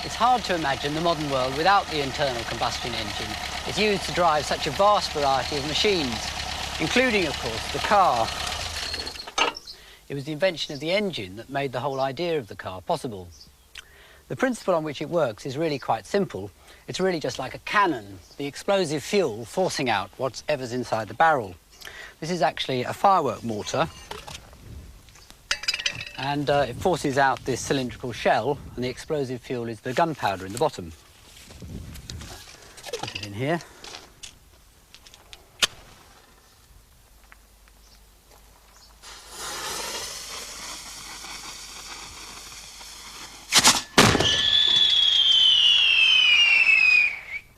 It's hard to imagine the modern world without the internal combustion engine. It's used to drive such a vast variety of machines, including, of course, the car. It was the invention of the engine that made the whole idea of the car possible. The principle on which it works is really quite simple. It's really just like a cannon, the explosive fuel forcing out whatever's inside the barrel. This is actually a firework mortar, and it forces out this cylindrical shell, and the explosive fuel is the gunpowder in the bottom. Put it in here.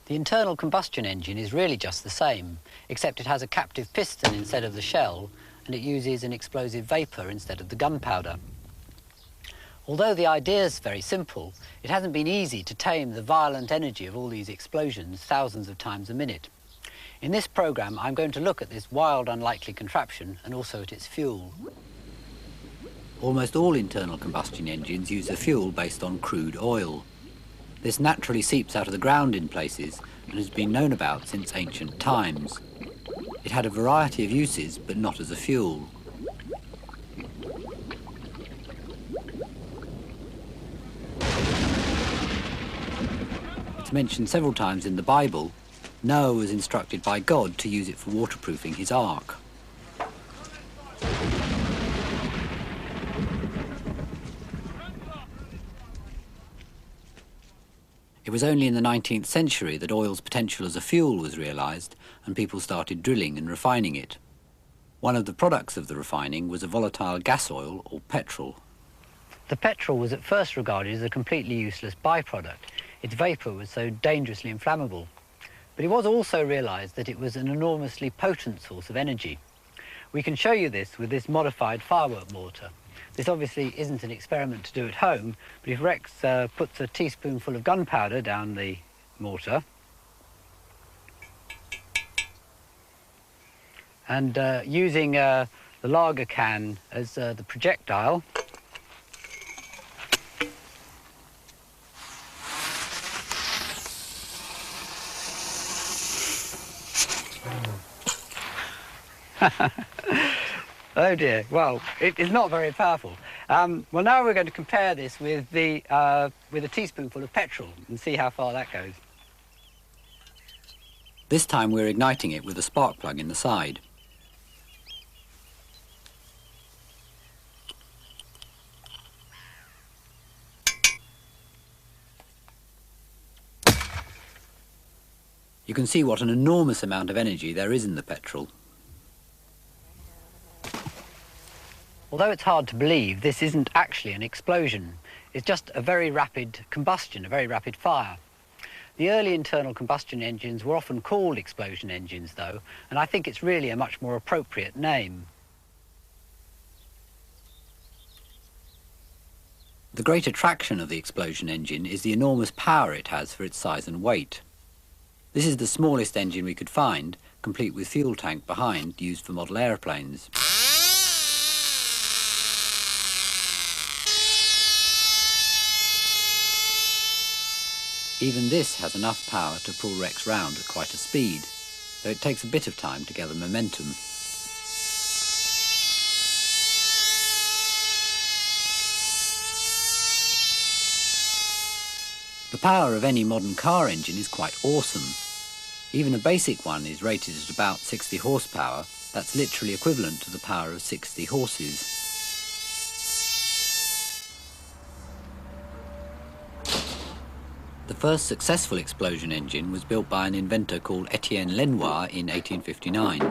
The internal combustion engine is really just the same, except it has a captive piston instead of the shell, and it uses an explosive vapour instead of the gunpowder. Although the idea is very simple, it hasn't been easy to tame the violent energy of all these explosions thousands of times a minute. In this programme, I'm going to look at this wild, unlikely contraption and also at its fuel. Almost all internal combustion engines use a fuel based on crude oil. This naturally seeps out of the ground in places and has been known about since ancient times. It had a variety of uses, but not as a fuel. It's mentioned several times in the Bible. Noah was instructed by God to use it for waterproofing his ark. It was only in the 19th century that oil's potential as a fuel was realised and people started drilling and refining it. One of the products of the refining was a volatile gas oil, or petrol. The petrol was at first regarded as a completely useless byproduct. Its vapour was so dangerously inflammable. But it was also realised that it was an enormously potent source of energy. We can show you this with this modified firework mortar. This obviously isn't an experiment to do at home, but if Rex puts a teaspoonful of gunpowder down the mortar and using the lager can as the projectile, oh dear, well, it is not very powerful. Well, now we're going to compare this with a teaspoonful of petrol and see how far that goes. This time we're igniting it with a spark plug in the side. You can see what an enormous amount of energy there is in the petrol. Although it's hard to believe, this isn't actually an explosion. It's just a very rapid combustion, a very rapid fire. The early internal combustion engines were often called explosion engines, though, and I think it's really a much more appropriate name. The great attraction of the explosion engine is the enormous power it has for its size and weight. This is the smallest engine we could find, complete with fuel tank behind, used for model aeroplanes. Even this has enough power to pull Rex round at quite a speed, though it takes a bit of time to gather momentum. The power of any modern car engine is quite awesome. Even a basic one is rated at about 60 horsepower. That's literally equivalent to the power of 60 horses. The first successful explosion engine was built by an inventor called Etienne Lenoir in 1859.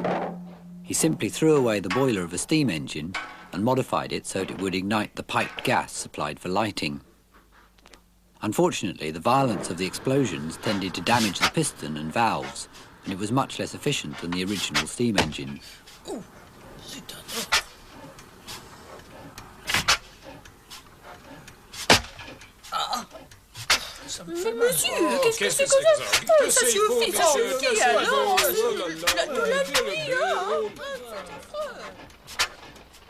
He simply threw away the boiler of a steam engine and modified it so that it would ignite the piped gas supplied for lighting. Unfortunately, the violence of the explosions tended to damage the piston and valves, and it was much less efficient than the original steam engine. Monsieur, qu'est-ce que c'est que ça? Ça suffit, alors.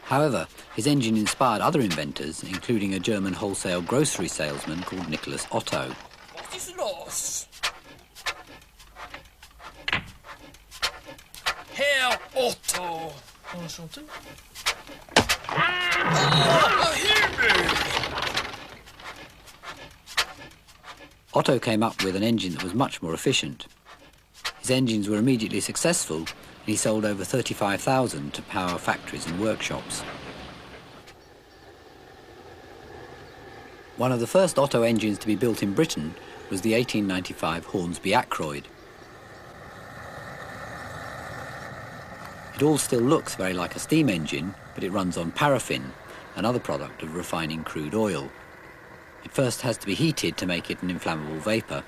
However, His engine inspired other inventors, including a German wholesale grocery salesman called Nicholas Otto. What is los? Herr Otto. Enchanté. Oh, Himmel! Otto came up with an engine that was much more efficient. His engines were immediately successful, and he sold over 35,000 to power factories and workshops. One of the first Otto engines to be built in Britain was the 1895 Hornsby Ackroyd. It all still looks very like a steam engine, but it runs on paraffin, another product of refining crude oil. It first has to be heated to make it an inflammable vapour.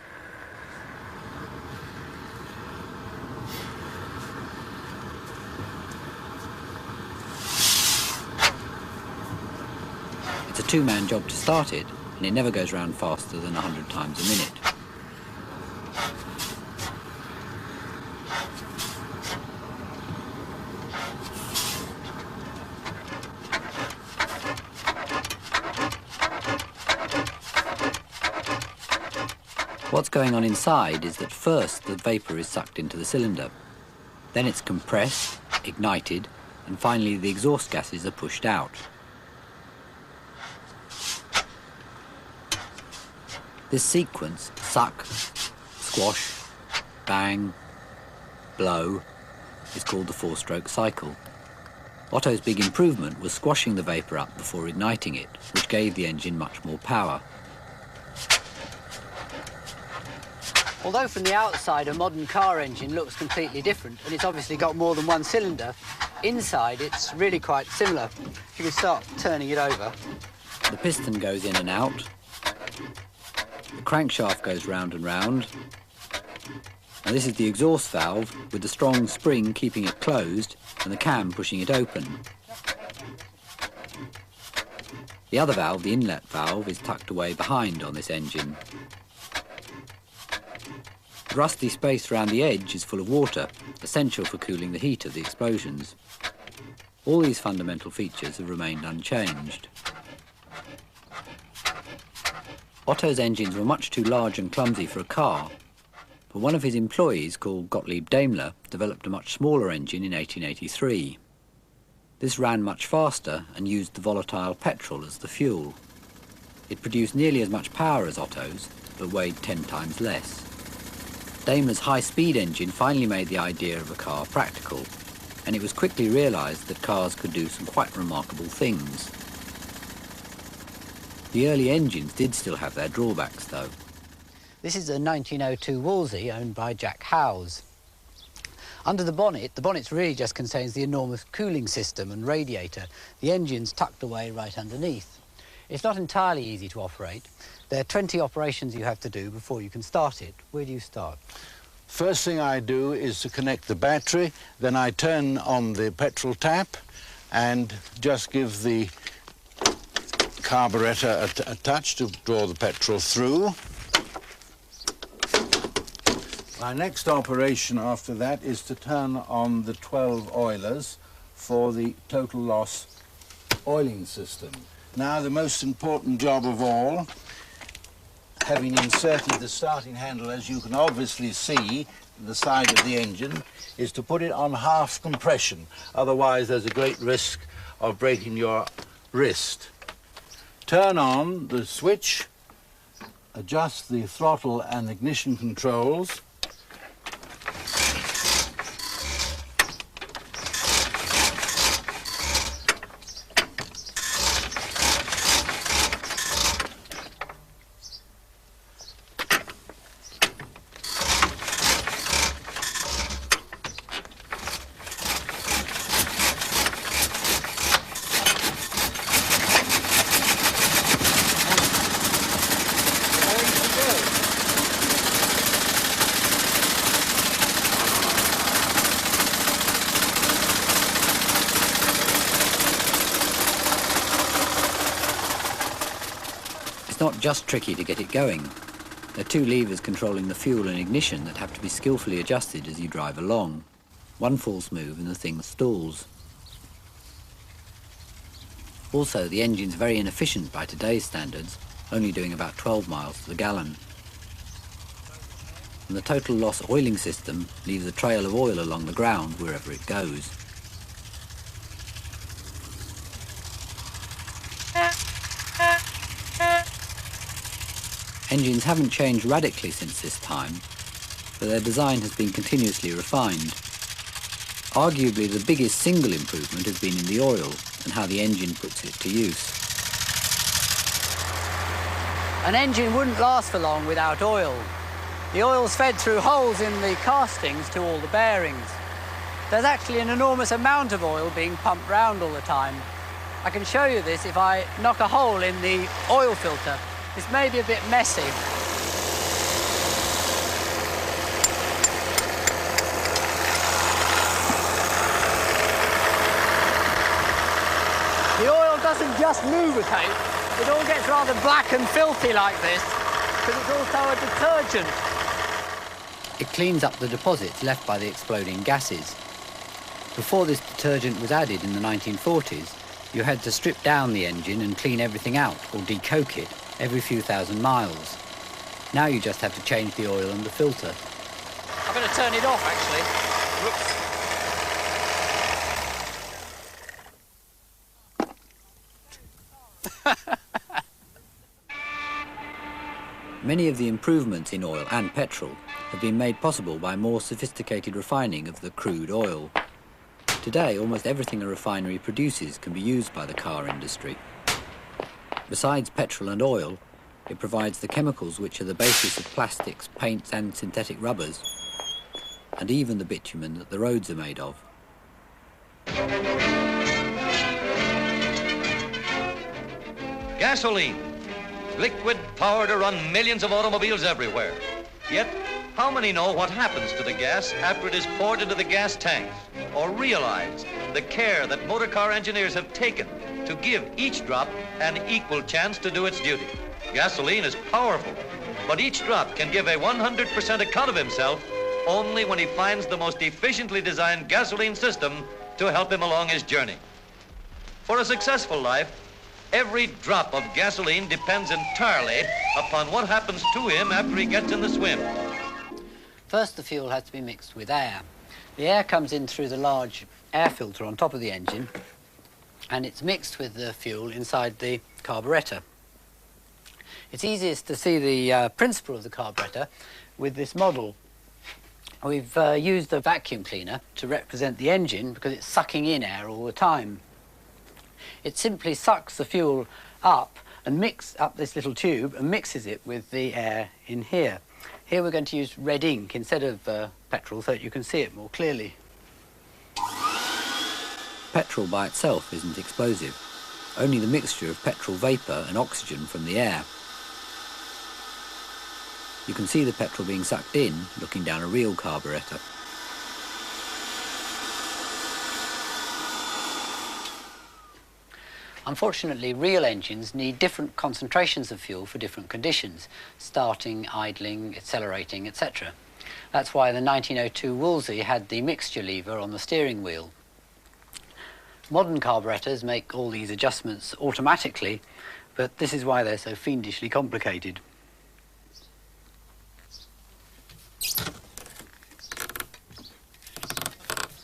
It's a two-man job to start it, and it never goes round faster than 100 times a minute. What's going on inside is that first the vapour is sucked into the cylinder. Then it's compressed, ignited, and finally the exhaust gases are pushed out. This sequence, suck, squash, bang, blow, is called the four-stroke cycle. Otto's big improvement was squashing the vapour up before igniting it, which gave the engine much more power. Although from the outside a modern car engine looks completely different, and it's obviously got more than one cylinder, inside it's really quite similar. You can start turning it over. The piston goes in and out. The crankshaft goes round and round. And this is the exhaust valve with the strong spring keeping it closed and the cam pushing it open. The other valve, the inlet valve, is tucked away behind on this engine. The rusty space around the edge is full of water, essential for cooling the heat of the explosions. All these fundamental features have remained unchanged. Otto's engines were much too large and clumsy for a car, but one of his employees, called Gottlieb Daimler, developed a much smaller engine in 1883. This ran much faster and used the volatile petrol as the fuel. It produced nearly as much power as Otto's, but weighed 10 times less. Daimler's high-speed engine finally made the idea of a car practical, and it was quickly realised that cars could do some quite remarkable things. The early engines did still have their drawbacks, though. This is a 1902 Wolsey owned by Jack Howes. Under the bonnet really just contains the enormous cooling system and radiator. The engine's tucked away right underneath. It's not entirely easy to operate. There are 20 operations you have to do before you can start it. Where do you start? First thing I do is to connect the battery, then I turn on the petrol tap and just give the carburettor a touch to draw the petrol through. My next operation after that is to turn on the 12 oilers for the total loss oiling system. Now the most important job of all, having inserted the starting handle, as you can obviously see, the side of the engine, is to put it on half compression. Otherwise, there's a great risk of breaking your wrist. Turn on the switch, adjust the throttle and ignition controls. It's not just tricky to get it going. There are two levers controlling the fuel and ignition that have to be skillfully adjusted as you drive along. One false move and the thing stalls. Also, the engine's very inefficient by today's standards, only doing about 12 miles to the gallon. And the total loss oiling system leaves a trail of oil along the ground wherever it goes. Engines haven't changed radically since this time, but their design has been continuously refined. Arguably the biggest single improvement has been in the oil and how the engine puts it to use. An engine wouldn't last for long without oil. The oil's fed through holes in the castings to all the bearings. There's actually an enormous amount of oil being pumped round all the time. I can show you this if I knock a hole in the oil filter. This may be a bit messy. The oil doesn't just lubricate, it all gets rather black and filthy like this, because it's also a detergent. It cleans up the deposits left by the exploding gases. Before this detergent was added in the 1940s, you had to strip down the engine and clean everything out, or decoke it, every few thousand miles. Now you just have to change the oil and the filter. I'm going to turn it off, actually. Whoops. Many of the improvements in oil and petrol have been made possible by more sophisticated refining of the crude oil. Today, almost everything a refinery produces can be used by the car industry. Besides petrol and oil, it provides the chemicals which are the basis of plastics, paints and synthetic rubbers, and even the bitumen that the roads are made of. Gasoline, liquid power to run millions of automobiles everywhere. Yet, how many know what happens to the gas after it is poured into the gas tanks, or realize the care that motor car engineers have taken to give each drop an equal chance to do its duty? Gasoline is powerful, but each drop can give a 100% account of himself only when he finds the most efficiently designed gasoline system to help him along his journey. For a successful life, every drop of gasoline depends entirely upon what happens to him after he gets in the swim. First, the fuel has to be mixed with air. The air comes in through the large air filter on top of the engine, and it's mixed with the fuel inside the carburettor. It's easiest to see the principle of the carburettor with this model. We've used a vacuum cleaner to represent the engine because it's sucking in air all the time. It simply sucks the fuel up and mixes up this little tube and mixes it with the air in here. Here we're going to use red ink instead of petrol so that you can see it more clearly. Petrol by itself isn't explosive, only the mixture of petrol vapour and oxygen from the air. You can see the petrol being sucked in looking down a real carburettor. Unfortunately, real engines need different concentrations of fuel for different conditions, starting, idling, accelerating, etc. That's why the 1902 Wolseley had the mixture lever on the steering wheel. Modern carburettors make all these adjustments automatically, but this is why they're so fiendishly complicated.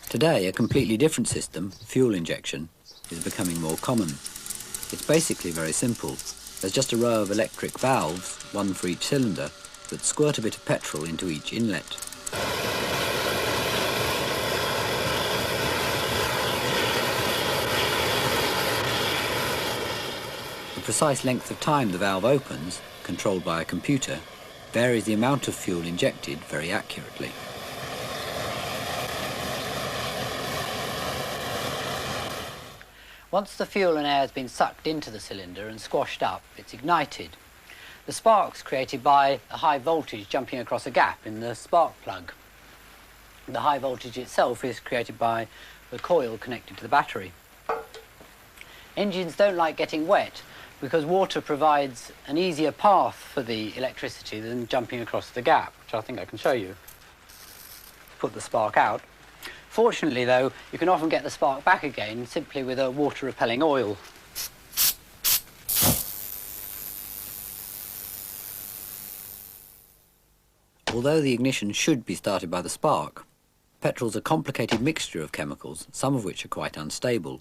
Today, a completely different system, fuel injection, is becoming more common. It's basically very simple. There's just a row of electric valves, one for each cylinder, that squirt a bit of petrol into each inlet. The precise length of time the valve opens, controlled by a computer, varies the amount of fuel injected very accurately. Once the fuel and air has been sucked into the cylinder and squashed up, it's ignited. The spark's created by a high voltage jumping across a gap in the spark plug. The high voltage itself is created by the coil connected to the battery. Engines don't like getting wet because water provides an easier path for the electricity than jumping across the gap, which I think I can show you. Put the spark out. Fortunately, though, you can often get the spark back again simply with a water-repelling oil. Although the ignition should be started by the spark, petrol's a complicated mixture of chemicals, some of which are quite unstable.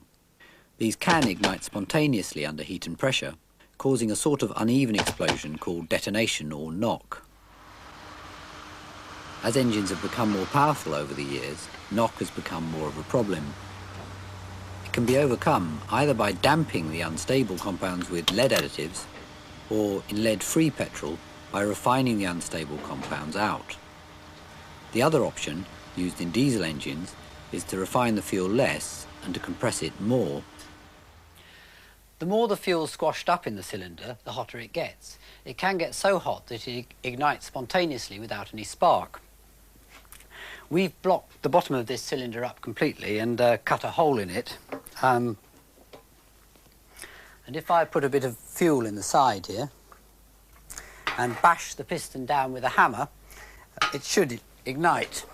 These can ignite spontaneously under heat and pressure, causing a sort of uneven explosion called detonation or knock. As engines have become more powerful over the years, knock has become more of a problem. It can be overcome either by damping the unstable compounds with lead additives, or in lead-free petrol by refining the unstable compounds out. The other option, used in diesel engines, is to refine the fuel less and to compress it more. The more the fuel is squashed up in the cylinder, the hotter it gets. It can get so hot that it ignites spontaneously without any spark. We've blocked the bottom of this cylinder up completely and cut a hole in it. And if I put a bit of fuel in the side here and bash the piston down with a hammer, it should ignite.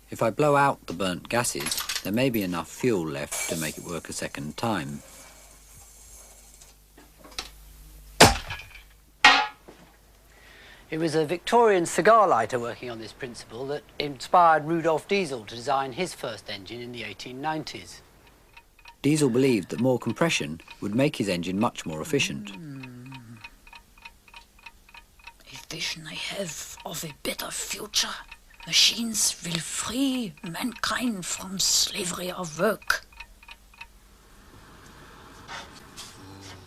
If I blow out the burnt gases, there may be enough fuel left to make it work a second time. It was a Victorian cigar lighter working on this principle that inspired Rudolf Diesel to design his first engine in the 1890s. Diesel believed that more compression would make his engine much more efficient. A vision I have of a better future. Machines will free mankind from slavery of work.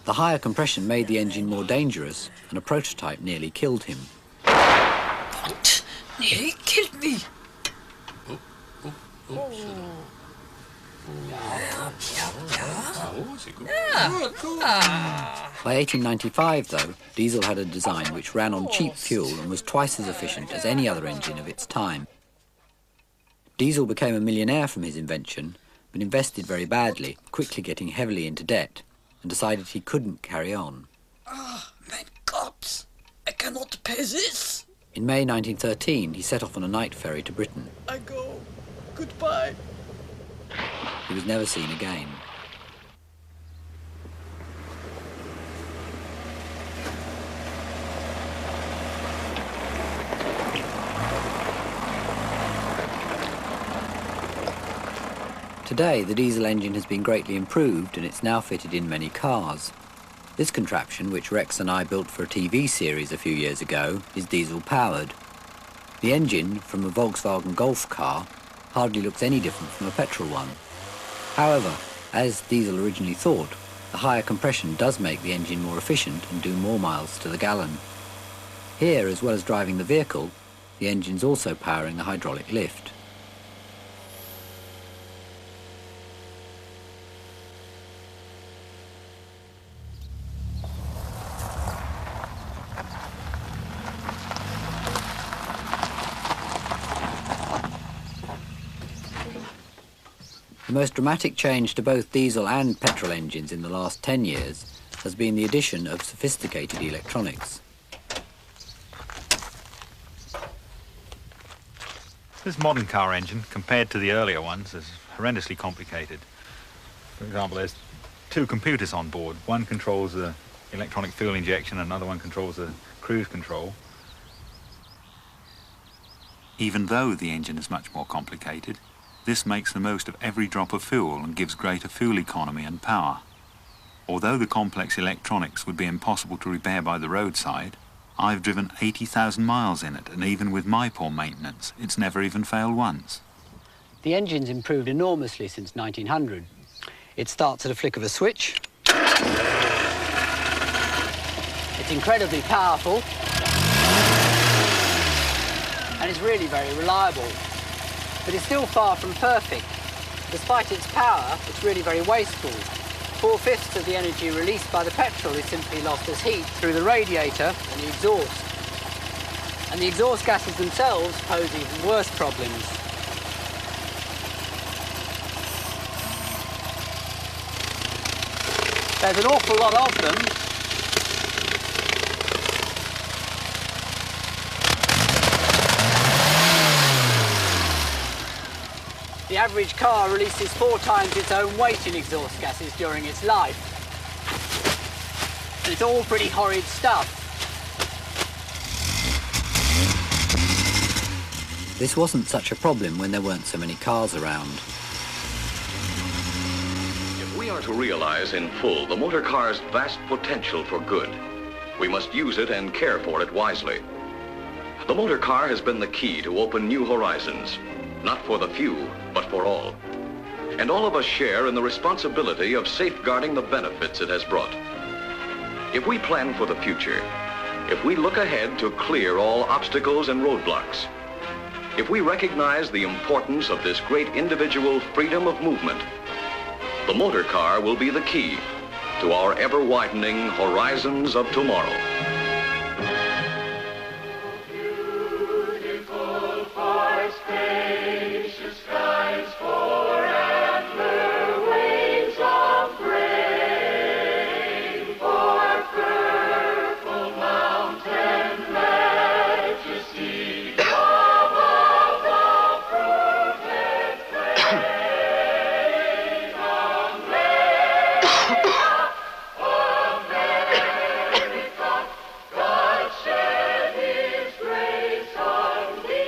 The higher compression made the engine more dangerous, and a prototype nearly killed him. What? Nearly killed me. By 1895, though, Diesel had a design which ran on cheap fuel and was twice as efficient as any other engine of its time. Diesel became a millionaire from his invention, but invested very badly, quickly getting heavily into debt, and decided he couldn't carry on. Ah, my God, I cannot pay this. In May 1913, he set off on a night ferry to Britain. I go. Goodbye. He was never seen again. Today, the diesel engine has been greatly improved and it's now fitted in many cars. This contraption, which Rex and I built for a TV series a few years ago, is diesel-powered. The engine, from a Volkswagen Golf car, hardly looks any different from a petrol one. However, as Diesel originally thought, the higher compression does make the engine more efficient and do more miles to the gallon. Here, as well as driving the vehicle, the engine's also powering the hydraulic lift. The most dramatic change to both diesel and petrol engines in the last 10 years has been the addition of sophisticated electronics. This modern car engine, compared to the earlier ones, is horrendously complicated. For example, there's two computers on board. One controls the electronic fuel injection and another one controls the cruise control. Even though the engine is much more complicated, this makes the most of every drop of fuel and gives greater fuel economy and power. Although the complex electronics would be impossible to repair by the roadside, I've driven 80,000 miles in it, and even with my poor maintenance, it's never even failed once. The engine's improved enormously since 1900. It starts at a flick of a switch. It's incredibly powerful, and it's really very reliable. But it's still far from perfect. Despite its power, it's really very wasteful. 4/5 of the energy released by the petrol is simply lost as heat through the radiator and the exhaust. And the exhaust gases themselves pose even worse problems. There's an awful lot of them. The average car releases 4 times its own weight in exhaust gases during its life. And it's all pretty horrid stuff. This wasn't such a problem when there weren't so many cars around. If we are to realize in full the motor car's vast potential for good, we must use it and care for it wisely. The motor car has been the key to open new horizons, not for the few, but for all. And all of us share in the responsibility of safeguarding the benefits it has brought. If we plan for the future, if we look ahead to clear all obstacles and roadblocks, if we recognize the importance of this great individual freedom of movement, the motor car will be the key to our ever-widening horizons of tomorrow.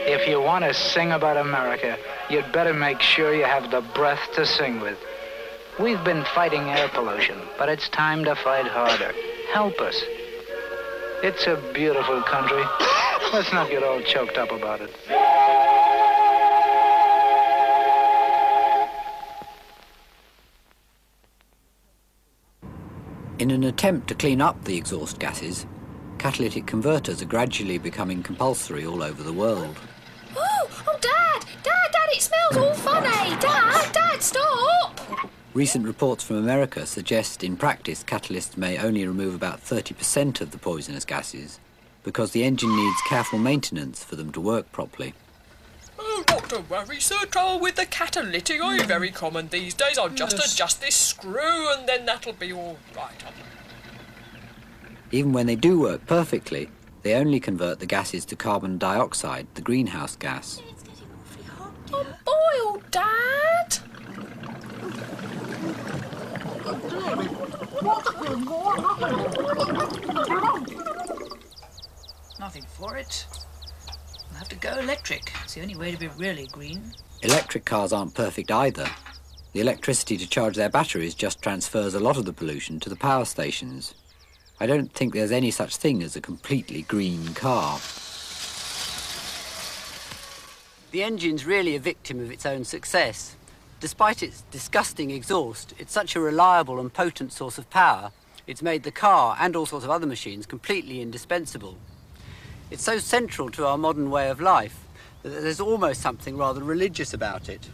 If you want to sing about America, you'd better make sure you have the breath to sing with. We've been fighting air pollution, but it's time to fight harder. Help us. It's a beautiful country. Let's not get all choked up about it. In an attempt to clean up the exhaust gases, catalytic converters are gradually becoming compulsory all over the world. Oh, Dad! Dad, it smells all funny! Dad, stop! Recent reports from America suggest in practice catalysts may only remove about 30% of the poisonous gases because the engine needs careful maintenance for them to work properly. Oh, not to worry, sir. Trouble with the catalytic ain't very common these days. I'll just adjust this screw and then that'll be all right. Even when they do work perfectly, they only convert the gases to carbon dioxide, the greenhouse gas. I'm boiled, Dad! Nothing for it. We'll have to go electric. It's the only way to be really green. Electric cars aren't perfect either. The electricity to charge their batteries just transfers a lot of the pollution to the power stations. I don't think there's any such thing as a completely green car. The engine's really a victim of its own success. Despite its disgusting exhaust, it's such a reliable and potent source of power, it's made the car and all sorts of other machines completely indispensable. It's so central to our modern way of life that there's almost something rather religious about it.